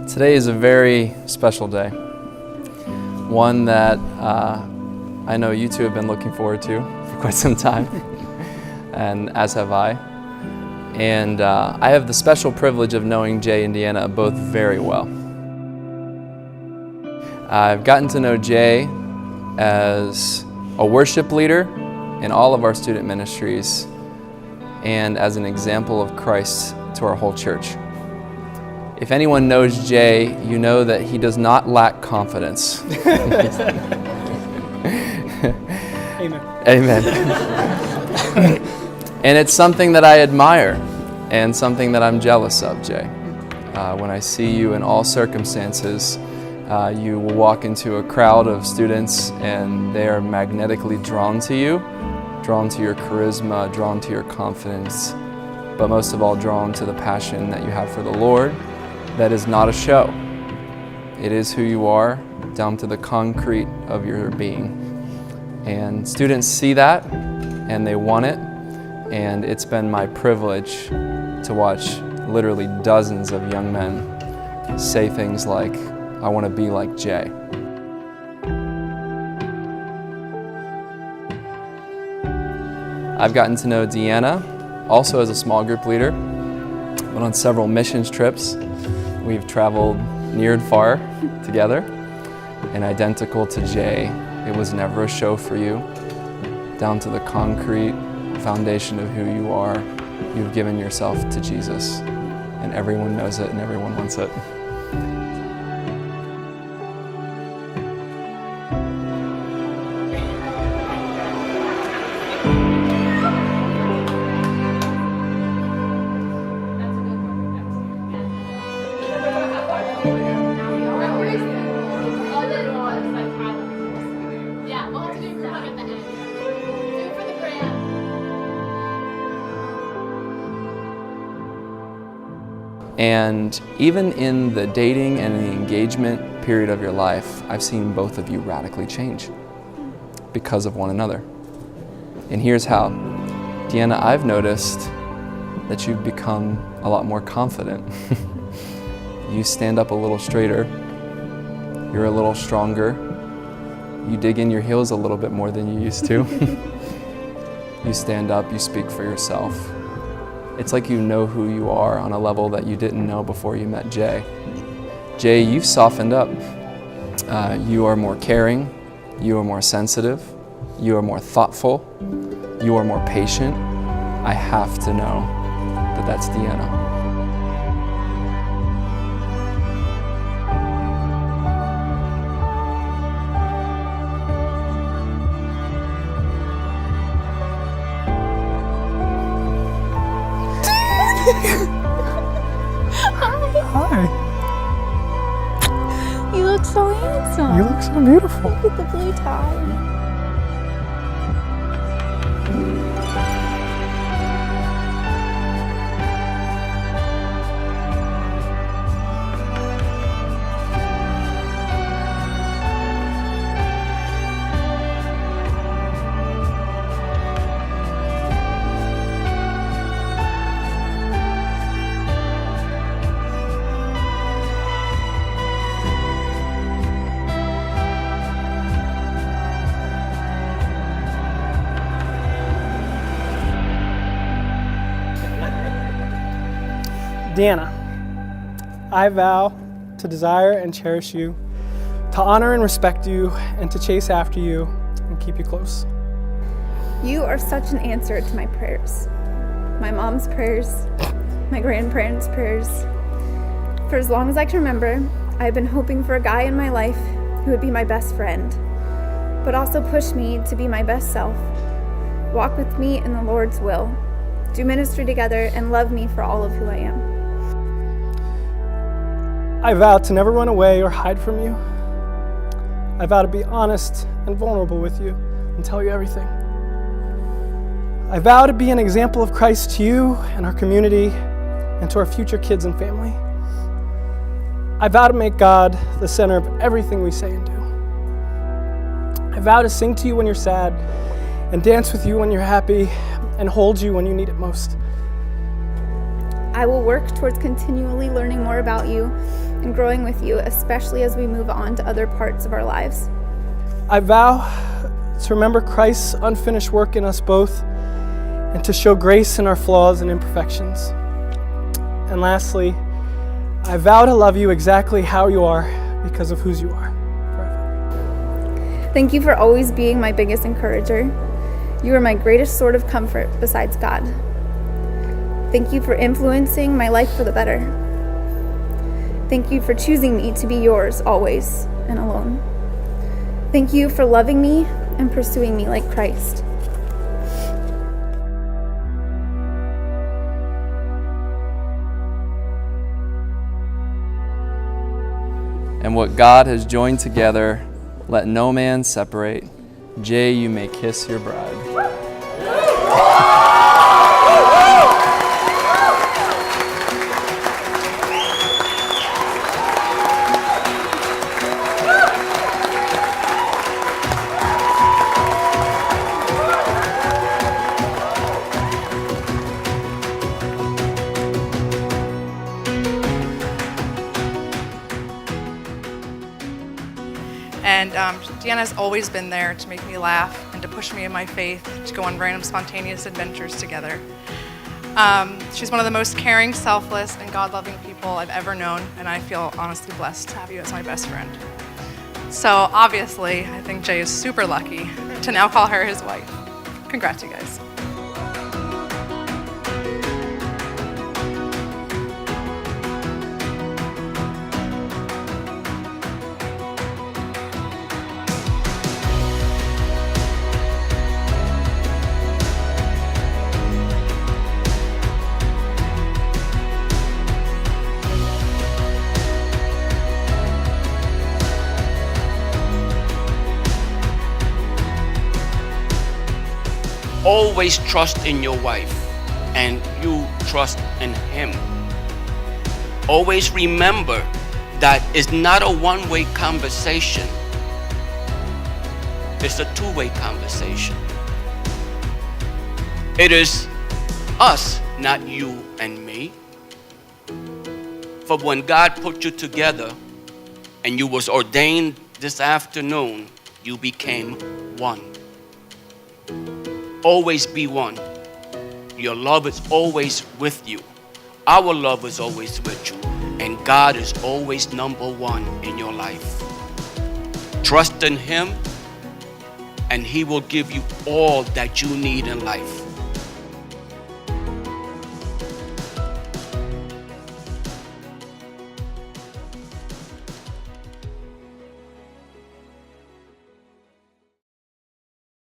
Today is a very special day, one that I know you two have been looking forward to for quite some time, and as have I. And I have the special privilege of knowing Jay and Deanna both very well. I've gotten to know Jay as a worship leader in all of our student ministries and as an example of Christ to our whole church. If anyone knows Jay, you know that he does not lack confidence. Amen. Amen. And it's something that I admire and something that I'm jealous of, Jay. When I see you in all circumstances, you will walk into a crowd of students and they are magnetically drawn to you, drawn to your charisma, drawn to your confidence, but most of all drawn to the passion that you have for the Lord. That is not a show. It is who you are, down to the concrete of your being. And students see that, and they want it, and it's been my privilege to watch literally dozens of young men say things like, "I want to be like Jay." I've gotten to know Deanna, also as a small group leader, but on several missions trips. We've traveled near and far together, and identical to Jay, it was never a show for you. Down to the concrete foundation of who you are, you've given yourself to Jesus, and everyone knows it and everyone wants it. And even in the dating and the engagement period of your life, I've seen both of you radically change because of one another. And here's how. Deanna, I've noticed that you've become a lot more confident. You stand up a little straighter. You're a little stronger. You dig in your heels a little bit more than you used to. You stand up, you speak for yourself. It's like you know who you are on a level that you didn't know before you met Jay. Jay, you've softened up. You are more caring. You are more sensitive. You are more thoughtful. You are more patient. I have to know that that's Deanna. Hi. You look so handsome. You look so beautiful. Look at the blue tie. Deanna, I vow to desire and cherish you, to honor and respect you, and to chase after you and keep you close. You are such an answer to my prayers. My mom's prayers, my grandparents' prayers. For as long as I can remember, I've been hoping for a guy in my life who would be my best friend, but also push me to be my best self, walk with me in the Lord's will, do ministry together, and love me for all of who I am. I vow to never run away or hide from you. I vow to be honest and vulnerable with you and tell you everything. I vow to be an example of Christ to you and our community and to our future kids and family. I vow to make God the center of everything we say and do. I vow to sing to you when you're sad and dance with you when you're happy and hold you when you need it most. I will work towards continually learning more about you and growing with you, especially as we move on to other parts of our lives. I vow to remember Christ's unfinished work in us both and to show grace in our flaws and imperfections. And lastly, I vow to love you exactly how you are because of whose you are forever. Thank you for always being my biggest encourager. You are my greatest sort of comfort besides God. Thank you for influencing my life for the better. Thank you for choosing me to be yours always and alone. Thank you for loving me and pursuing me like Christ. And what God has joined together, let no man separate. Jay, you may kiss your bride. And Deanna's always been there to make me laugh and to push me in my faith, to go on random spontaneous adventures together. She's one of the most caring, selfless, and God-loving people I've ever known, and I feel honestly blessed to have you as my best friend. So obviously, I think Jay is super lucky to now call her his wife. Congrats, you guys. Always trust in your wife, and you trust in him. Always remember that it's not a one-way conversation. It's a two-way conversation. It is us, not you and me. For when God put you together and you was ordained this afternoon, you became one. Always be one. Your love is always with you. Our love is always with you. And God is always number one in your life. Trust in him, and he will give you all that you need in life.